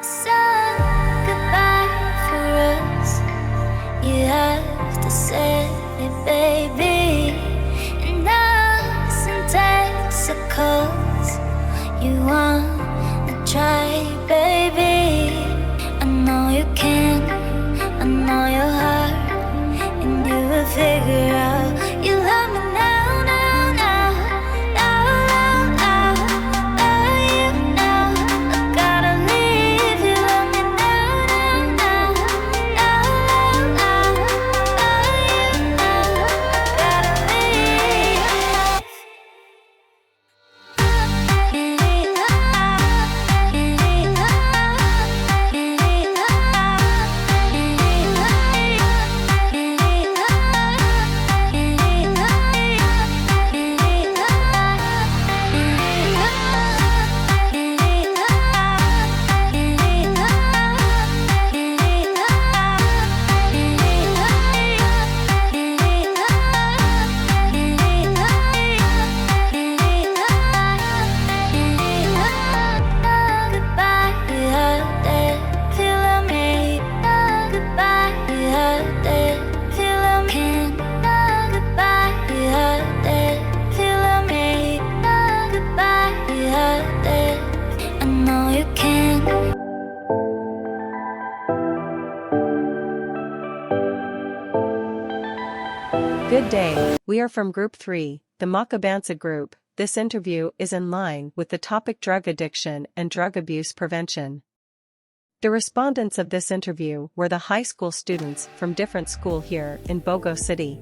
sung goodbye for us. You have to say it, baby. And us in Texaco's. You wanna try, baby. I know you can, I know your heart, and you will figure out you love me now, now, now, now, now, now, love you now. I gotta leave you, love me now, now, now, now, now, love you now. I gotta leave. Good day, we are from Group 3, the Makabansa Group. This interview is in line with the topic drug addiction and drug abuse prevention. The respondents of this interview were the high school students from different school here in Bogo City.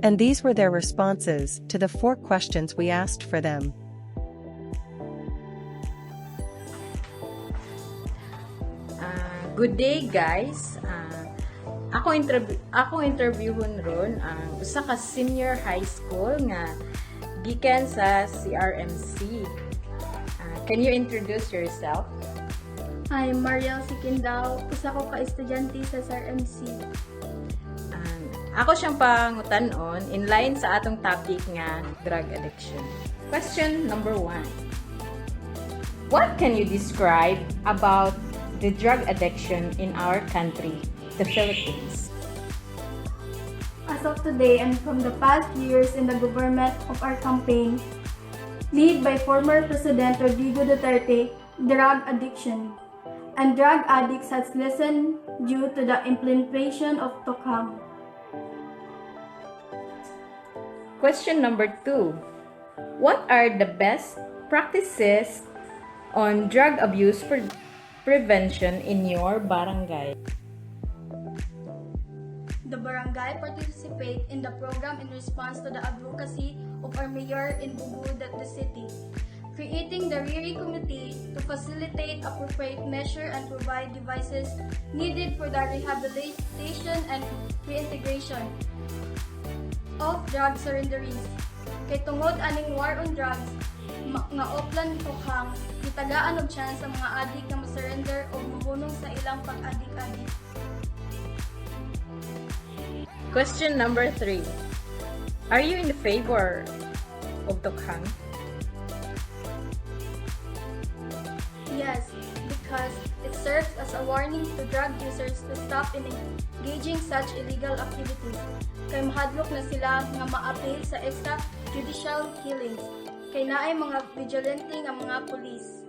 And these were their responses to the 4 questions we asked for them. Good day guys. Ako interviewon ron ang usa ka senior high school nga gikan sa CRMC. Can you introduce yourself? I'm Mariel Sikindao, usa ko ka estudyante sa SRMC. Ako siyang pangutanon in line sa atong topic nga drug addiction. Question number 1. What can you describe about the drug addiction in our country, the Philippines? As of today and from the past years in the government of our campaign, led by former President Rodrigo Duterte, drug addiction and drug addicts has lessened due to the implementation of Tokhang. Question number 2. What are the best practices on drug abuse prevention in your barangay? The barangay participate in the program in response to the advocacy of our mayor in Bugud at the city, creating the RIRI committee to facilitate appropriate measure and provide devices needed for the rehabilitation and reintegration of drug surrenderies. Kay tungod aning war on drugs, nga oplan Tokhang, gitagaan og chance sa mga adik na ma-surrender o mahunong sa ilang pag-adik-adik. Question number 3. Are you in favor of Tokhang? Yes, because it serves as a warning to drug users to stop in engaging such illegal activities. Kay mahadlok na sila nga ma-appeal sa extrajudicial killings. Kay naay mga vigilante nga mga pulis.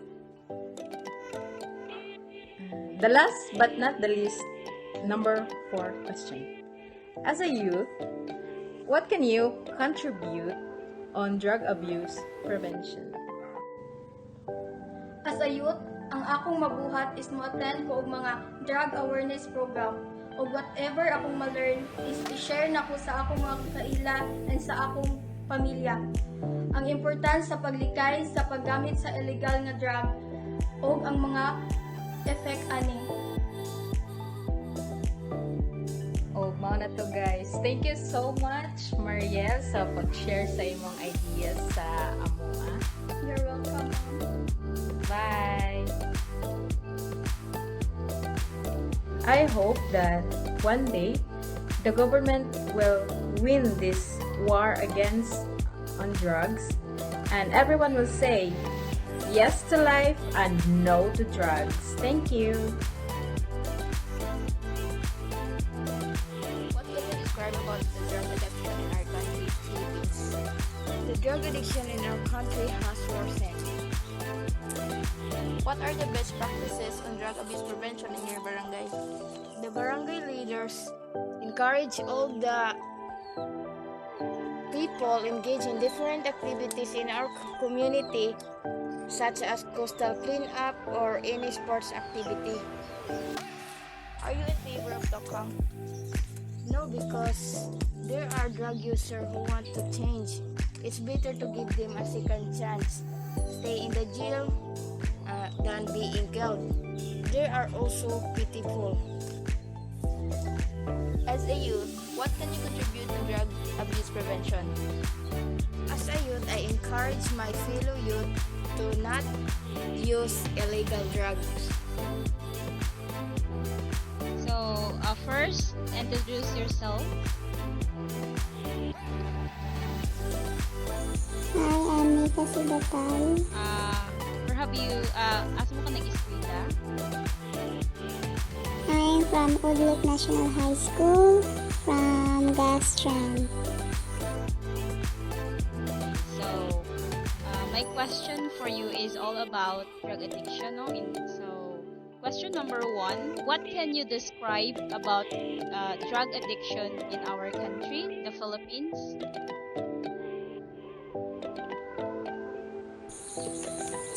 The last but not the least, number 4 question. As a youth, what can you contribute on drug abuse prevention? As a youth, ang akong mabuhat is mo-attend ko og mga drug awareness program o whatever akong ma-learn is i-share na ko sa akong mga kaila and sa akong pamilya. Ang importance sa paglikay sa paggamit sa illegal nga drug o ang mga effect ani. O, mao na to guys. Thank you so much, Mariel, sa pag-share sa imong ideas sa amoa. You're welcome. Bye! I hope that one day the government will win this war against on drugs and everyone will say Yes to life and no to drugs. Thank you. What can you describe about the drug addiction in our country, Philippines? The drug addiction in our country has worsened. What are the best practices on drug abuse prevention in your barangay? The barangay leaders encourage all the people engaged in different activities in our community, such as coastal cleanup or any sports activity. Are you in favor of Tokhang? No, because there are drug users who want to change. It's better to give them a second chance. Stay in the jail than being killed. They are also pitiful. As a youth, what can you contribute to drug abuse prevention? As a youth, I encourage my fellow youth to not use illegal drugs. So, first, introduce yourself. Hi, I'm Mika Sibatay. Where have you, asa mo ka nag-eskwela? I'm from Udlip National High School, from Gastran. So, my question for you is all about drug addiction. No? So, question number 1, what can you describe about drug addiction in our country, the Philippines?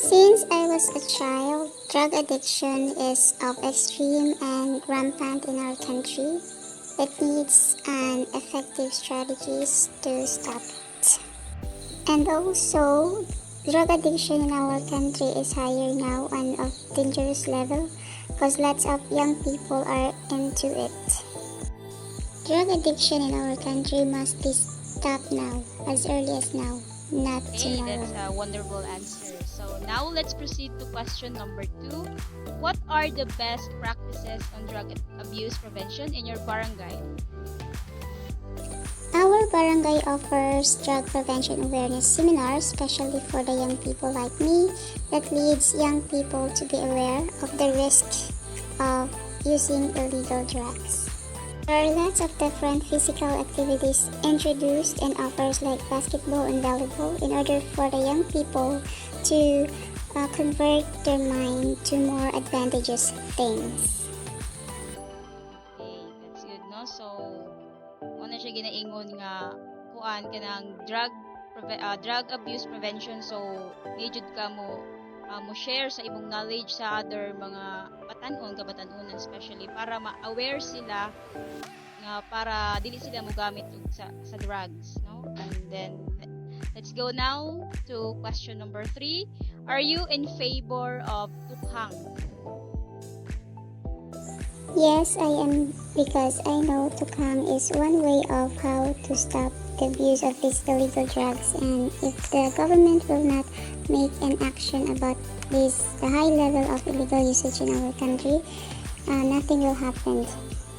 Since I was a child, drug addiction is of extreme and rampant in our country. It needs an effective strategies to stop it. And also, drug addiction in our country is higher now and of dangerous level because lots of young people are into it. Drug addiction in our country must be stopped now, as early as now, not Okay, tomorrow. that's a wonderful answer. So now let's proceed to question number 2. What are the best practices on drug abuse prevention in your barangay? Our barangay offers drug prevention awareness seminars, especially for the young people like me, that leads young people to be aware of the risk of using illegal drugs. There are lots of different physical activities introduced and offers like basketball and volleyball in order for the young people to convert their mind to more advantageous things. Okay, that's good, no? So, una siya ginaingon nga kuan kanang drug abuse prevention. So, medyo ka mo mo share sa imong knowledge sa other mga kabatanunan especially para ma-aware sila nga para dili sila mogamit sa drugs, no? And then let's go now to question number 3. Are you in favor of Tukhang? Yes, I am, because I know Tukhang is one way of how to stop the abuse of these illegal drugs, and if the government will not make an action about the high level of illegal usage in our country, nothing will happen.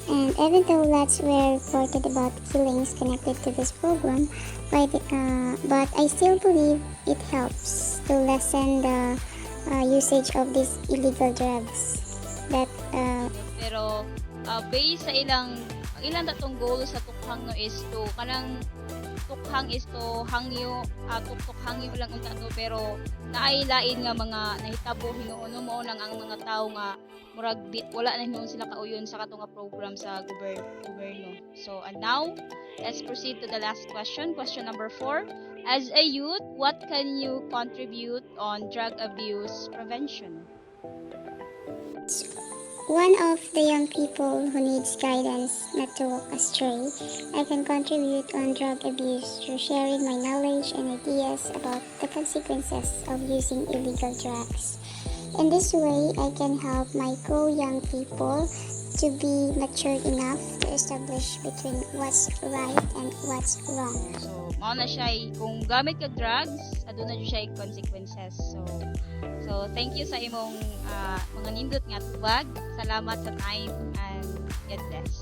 And even though lots were reported about killings connected to this program, but I still believe it helps to lessen the usage of these illegal drugs. Pero based sa ilang datong goal sa Tukhang no is to kanang Tukhang is to hangyo tukhangyo lang unta to, pero naay lain nga mga nahitabo hinuon mo nang ang mga tao nga murag wala na hinuon sila kauyon sa kato nga program sa gobyerno. So and now let's proceed to the last question number 4. As a youth, what can you contribute on drug abuse prevention? One of the young people who needs guidance not to walk astray, I can contribute on drug abuse through sharing my knowledge and ideas about the consequences of using illegal drugs. In this way, I can help my co-young people to be mature enough to establish between what's right and what's wrong. So, mao na siya kung gamit ka drugs, aduna na siya consequences. So thank you sa imong mga nindot nga tubag. Salamat sa time and God bless.